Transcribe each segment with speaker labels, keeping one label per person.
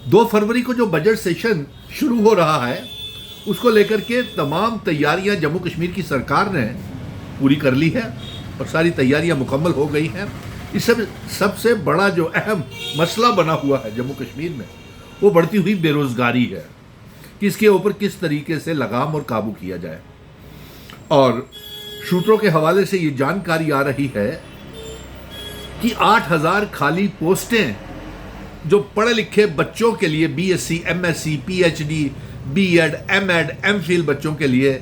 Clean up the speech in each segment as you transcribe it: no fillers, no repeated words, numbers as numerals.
Speaker 1: 2 फरवरी को जो budget session शुरू हो रहा है उसको लेकर के तमाम तैयारियां जम्मू कश्मीर की सरकार ने पूरी कर ली है और सारी तैयारियां मुकम्मल हो गई हैं। इस सबसे बड़ा जो अहम मसला बना हुआ है जम्मू कश्मीर में वो बढ़ती हुई बेरोज़गारी है कि इसके ऊपर किस तरीके से लगाम और काबू किया जाए। और सूत्रों के हवाले से ये जानकारी आ रही है कि 8,000 खाली पोस्टें जो पढ़े लिखे बच्चों के लिए BSc, MSc, PhD, BEd, MEd, MPhil बच्चों के लिए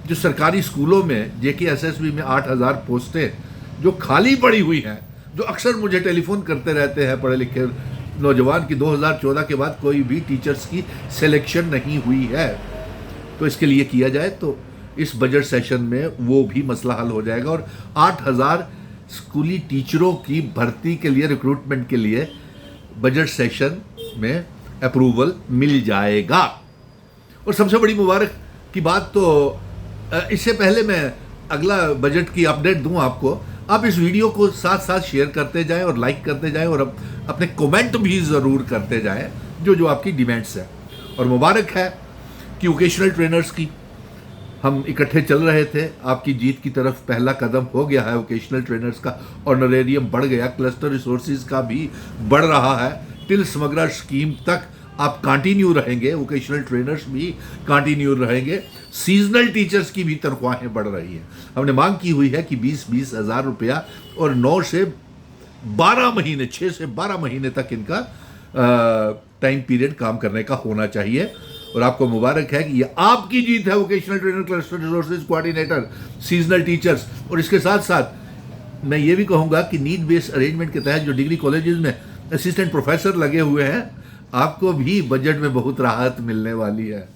Speaker 1: जो सरकारी स्कूलों में जेकेएसएसबी में 8,000 पोस्टें जो खाली पड़ी हुई हैं, जो अक्सर मुझे टेलीफोन करते रहते हैं पढ़े लिखे नौजवान की 2014 के बाद कोई भी टीचर्स की सिलेक्शन नहीं हुई है, तो इसके लिए किया जाए तो इस बजट सेशन में वो भी मसला हल हो जाएगा और 8,000 स्कूली टीचरों की भर्ती के लिए, रिक्रूटमेंट के लिए बजट सेशन में अप्रूवल मिल जाएगा। और सबसे बड़ी मुबारक की बात तो इससे पहले मैं अगला बजट की अपडेट दूं आपको, आप इस वीडियो को साथ साथ शेयर करते जाएं और लाइक करते जाएं और अपने कमेंट भी ज़रूर करते जाएं जो आपकी डिमांड्स हैं। और मुबारक है कि वोकेशनल ट्रेनर्स की हम इकट्ठे चल रहे थे, आपकी जीत की तरफ पहला कदम हो गया है। वोकेशनल ट्रेनर्स का ऑनरेरियम बढ़ गया, क्लस्टर रिसोर्सेज का भी बढ़ रहा है, टिल समग्र स्कीम तक आप कंटिन्यू रहेंगे, वोकेशनल ट्रेनर्स भी कंटिन्यू रहेंगे, सीजनल टीचर्स की भी तनख्वाहें बढ़ रही हैं। हमने मांग की हुई है कि 20-20 हज़ार रुपया और 9 से 12 महीने, 6 से 12 महीने तक इनका टाइम पीरियड काम करने का होना चाहिए। और आपको मुबारक है कि ये आपकी जीत है, vocational trainer, cluster resources coordinator, seasonal teachers. और इसके साथ साथ मैं ये भी कहूँगा कि नीड बेस्ड अरेंजमेंट के तहत जो डिग्री कॉलेजेस में असिस्टेंट प्रोफेसर लगे हुए हैं, आपको भी बजट में बहुत राहत मिलने वाली है,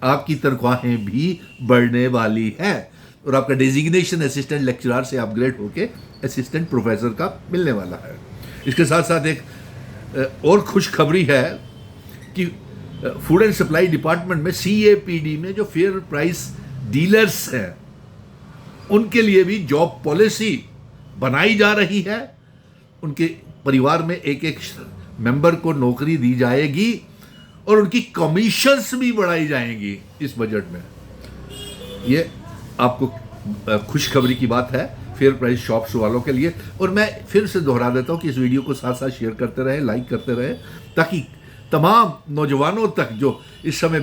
Speaker 1: आपकी तनख्वाहें भी बढ़ने वाली है और आपका डेजिग्नेशन असिस्टेंट लेक्चरर से अपग्रेड होके असिस्टेंट प्रोफेसर का मिलने वाला है। इसके साथ साथ एक और खुशखबरी है कि फूड एंड सप्लाई डिपार्टमेंट में CAPD में जो फेयर प्राइस डीलर्स हैं उनके लिए भी जॉब पॉलिसी बनाई जा रही है। उनके परिवार में एक मेंबर को नौकरी दी जाएगी और उनकी कमीशंस भी बढ़ाई जाएंगी इस बजट में। ये आपको खुशखबरी की बात है फेयर प्राइस शॉप्स वालों के लिए। और मैं फिर से दोहरा देता हूँ कि इस वीडियो को साथ साथ शेयर करते रहें, लाइक करते रहें, ताकि तमाम नौजवानों तक जो इस समय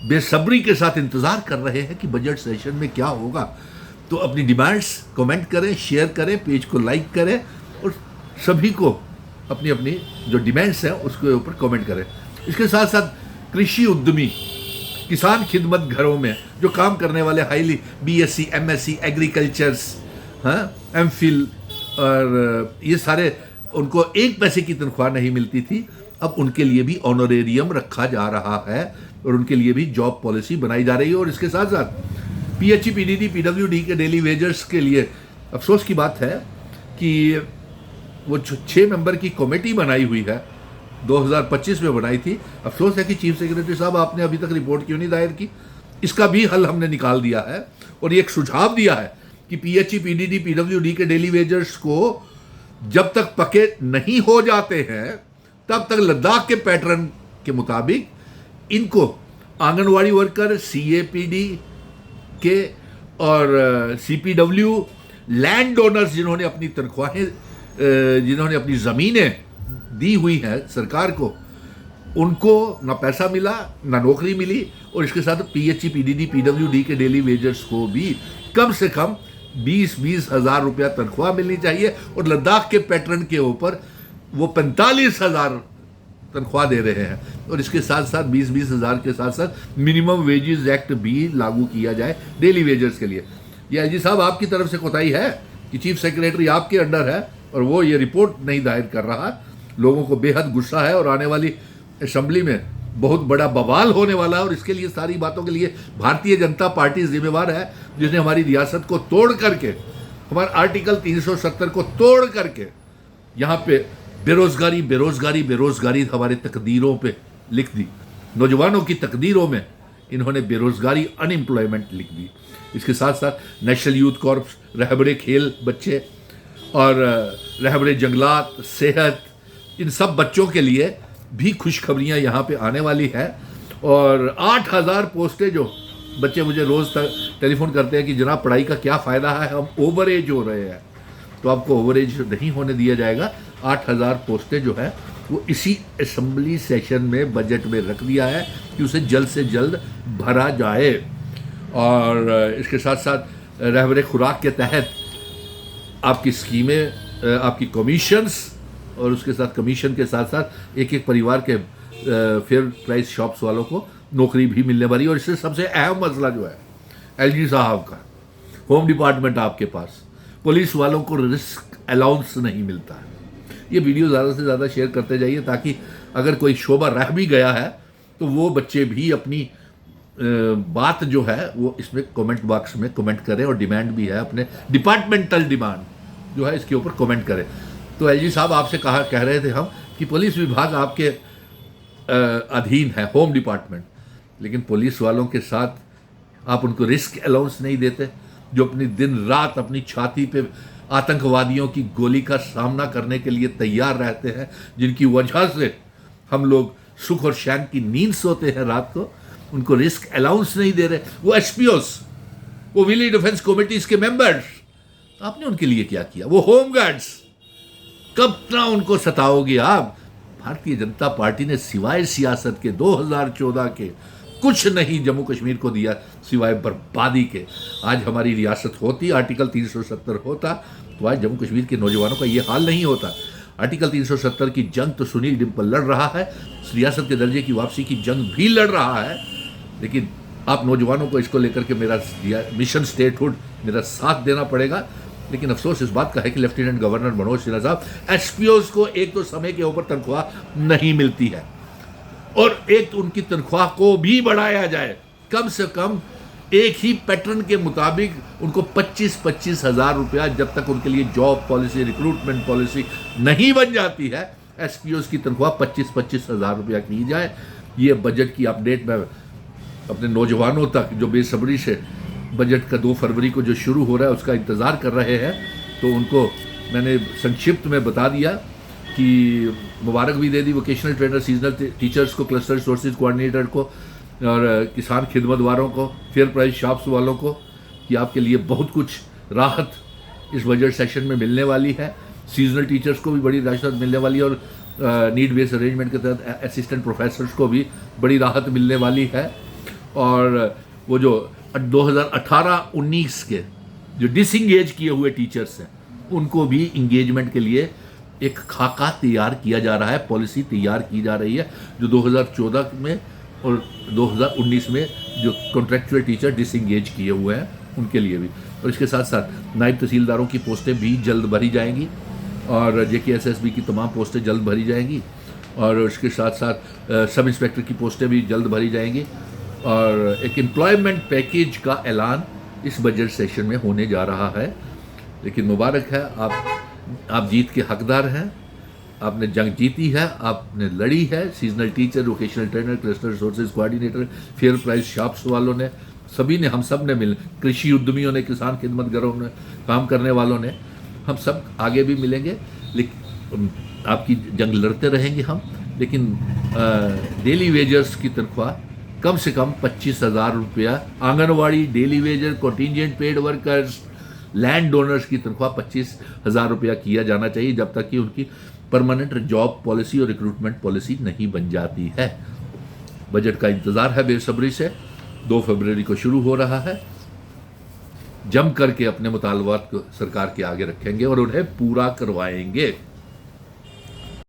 Speaker 1: बेसब्री के साथ इंतज़ार कर रहे हैं कि बजट सेशन में क्या होगा, तो अपनी डिमांड्स कमेंट करें, शेयर करें, पेज को लाइक करें और सभी को अपनी अपनी जो डिमांड्स हैं उसके ऊपर कमेंट करें। इसके साथ साथ कृषि उद्यमी, किसान खिदमत घरों में जो काम करने वाले highly BSc, MSc, agricultures, MPhil और ये सारे, उनको 1 पैसे की तनख्वाह नहीं मिलती थी, अब उनके लिए भी ऑनरेरियम रखा जा रहा है और उनके लिए भी जॉब पॉलिसी बनाई जा रही है। और इसके साथ साथ PHE, PDD, PWD के डेली वेजर्स के लिए अफसोस की बात है कि वो 6 मेंबर की कमेटी बनाई हुई है, 2025 में बनाई थी। अफसोस है कि चीफ सेक्रेटरी साहब आपने अभी तक रिपोर्ट क्यों नहीं दायर की। इसका भी हल हमने निकाल दिया है और ये एक सुझाव दिया है कि PHE, PDD, PWD के डेली वेजर्स को जब तक पके नहीं हो जाते हैं तब तक लद्दाख के पैटर्न के मुताबिक इनको आंगनवाड़ी वर्कर, CAPD के और CPW, लैंड ओनर्स जिन्होंने अपनी तनख्वाहें, जिन्होंने अपनी ज़मीनें दी हुई हैं सरकार को, उनको ना पैसा मिला ना नौकरी मिली। और इसके साथ PHE, PDD, PWD के डेली वेजर्स को भी कम से कम 20-20 हज़ार रुपया तनख्वाह मिलनी चाहिए और लद्दाख के पैटर्न के ऊपर वो 45,000 तनख्वाह दे रहे हैं। और इसके साथ साथ 20-20 हज़ार के साथ साथ मिनिमम वेजेस एक्ट भी लागू किया जाए डेली वेजर्स के लिए। ये IG साहब आपकी तरफ से कोताही है कि चीफ सेक्रेटरी आपके अंडर है और वो ये रिपोर्ट नहीं दायर कर रहा। लोगों को बेहद गुस्सा है और आने वाली असेंबली में बहुत बड़ा बवाल होने वाला है और इसके लिए, सारी बातों के लिए भारतीय जनता पार्टी जिम्मेवार है, जिसने हमारी रियासत को तोड़ करके, हमारा आर्टिकल 370 को तोड़ करके यहाँ पे बेरोजगारी बेरोजगारी बेरोजगारी हमारे तकदीरों पे लिख दी। नौजवानों की तकदीरों में इन्होंने बेरोजगारी, अनएम्प्लॉयमेंट लिख दी। इसके साथ साथ नेशनल यूथ कॉर्प्स, रहबरे खेल बच्चे और रहबरे जंगलात, सेहत, इन सब बच्चों के लिए भी खुशखबरियां यहाँ पे आने वाली है। और 8,000 पोस्टें जो बच्चे मुझे रोज़ तक टेलीफोन करते हैं कि जनाब पढ़ाई का क्या फ़ायदा है, हम ओवर एज हो रहे हैं। तो आपको ओवर एज नहीं होने दिया जाएगा। 8,000 पोस्टें जो है वो इसी असेंबली सेशन में बजट में रख दिया है कि उसे जल्द से जल्द भरा जाए। और इसके साथ साथ रहबरे खुराक के तहत आपकी स्कीमें, आपकी कमीशंस, और उसके साथ कमीशन के साथ साथ एक एक परिवार के फेयर प्राइस शॉप्स वालों को नौकरी भी मिलने वाली है। और इससे सबसे अहम मसला जो है एलजी साहब का, होम डिपार्टमेंट आपके पास, पुलिस वालों को रिस्क अलाउंस नहीं मिलता है। ये वीडियो ज़्यादा से ज़्यादा शेयर करते जाइए ताकि अगर कोई शोबा रह भी गया है तो वो बच्चे भी अपनी बात जो है वो इसमें कमेंट बॉक्स में कमेंट करें, और डिमांड भी है अपने डिपार्टमेंटल डिमांड जो है इसके ऊपर कमेंट करें। तो एलजी साहब आपसे कह रहे थे हम कि पुलिस विभाग आपके अधीन है, होम डिपार्टमेंट, लेकिन पुलिस वालों के साथ आप उनको रिस्क अलाउंस नहीं देते, जो अपनी दिन रात अपनी छाती पे आतंकवादियों की गोली का सामना करने के लिए तैयार रहते हैं, जिनकी वजह से हम लोग सुख और चैन की नींद सोते हैं रात को। उनको रिस्क अलाउंस नहीं दे रहे। वो एसपीओस, वो विलेज डिफेंस कमेटीज के मेंबर्स, आपने उनके लिए क्या किया? वो होम गार्ड्स, कब तक उनको सताओगे आप? भारतीय जनता पार्टी ने सिवाय सियासत के 2014 के कुछ नहीं जम्मू कश्मीर को दिया सिवाय बर्बादी के। आज हमारी रियासत होती, आर्टिकल 370 होता, तो आज जम्मू कश्मीर के नौजवानों का ये हाल नहीं होता। आर्टिकल 370 की जंग तो सुनील डिम्पल लड़ रहा है, रियासत के दर्जे की वापसी की जंग भी लड़ रहा है, लेकिन आप नौजवानों को इसको लेकर के मेरा मिशन स्टेटहुड, मेरा साथ देना पड़ेगा। लेकिन अफसोस इस बात का है कि लेफ्टिनेंट गवर्नर मनोज सिन्हा साहब, एसपीओस को एक तो समय के ऊपर तनख्वाह नहीं मिलती है, और एक तो उनकी तनख्वाह को भी बढ़ाया जाए, कम से कम एक ही पैटर्न के मुताबिक उनको 25-25 हज़ार रुपया, जब तक उनके लिए जॉब पॉलिसी, रिक्रूटमेंट पॉलिसी नहीं बन जाती है, एसपीओस की तनख्वाह 25-25 हज़ार रुपया की जाए। ये बजट की अपडेट मैं अपने नौजवानों तक जो बेसब्री से बजट का 2 फरवरी को जो शुरू हो रहा है उसका इंतज़ार कर रहे हैं, तो उनको मैंने संक्षिप्त में बता दिया कि मुबारक भी दे दी वोकेशनल ट्रेनर, सीजनल टीचर्स को, क्लस्टर रिसोर्सेज कोऑर्डिनेटर को, और किसान खिदमत वालों को, फेयर प्राइस शॉप्स वालों को, कि आपके लिए बहुत कुछ राहत इस बजट सेशन में मिलने वाली है। सीजनल टीचर्स को भी बड़ी राहत मिलने वाली है, और नीड बेस्ड अरेंजमेंट के तहत असिस्टेंट प्रोफेसर्स को भी बड़ी राहत मिलने वाली है। और वो जो 2018-19 के जो डिसंगेज किए हुए टीचर्स हैं, उनको भी इंगेजमेंट के लिए एक खाका तैयार किया जा रहा है, पॉलिसी तैयार की जा रही है, जो 2014 में और 2019 में जो कॉन्ट्रैक्चुअल टीचर डिसंगेज किए हुए हैं उनके लिए भी। और इसके साथ साथ नायब तहसीलदारों की पोस्टें भी जल्द भरी जाएंगी, और JKSSB की तमाम पोस्टें जल्द भरी जाएंगी, और इसके साथ साथ सब इंस्पेक्टर की पोस्टें भी जल्द भरी जाएंगी। और एक एम्प्लॉयमेंट पैकेज का ऐलान इस बजट सेशन में होने जा रहा है। लेकिन मुबारक है, आप जीत के हकदार हैं, आपने जंग जीती है, आपने लड़ी है। Seasonal teacher, vocational trainer, cluster resources coordinator, fair price shops वालों ने, सभी ने, हम सब ने मिल, कृषि उद्यमियों ने, किसान खिदमत घरों में काम करने वालों ने, हम सब आगे भी मिलेंगे, लेकिन आपकी जंग लड़ते रहेंगे हम। लेकिन डेली वेजर्स की तनख्वाह कम से कम 25,000 रुपया, anganwadi, daily Vaser, contingent paid workers, land donors की तनख्वाह 25,000 रुपया किया जाना चाहिए, जब तक कि उनकी परमानेंट जॉब पॉलिसी और रिक्रूटमेंट पॉलिसी नहीं बन जाती है। बजट का इंतज़ार है बेसब्री से, 2 फरवरी को शुरू हो रहा है। जम करके अपने मुतालबात को सरकार के आगे रखेंगे और उन्हें पूरा करवाएंगे।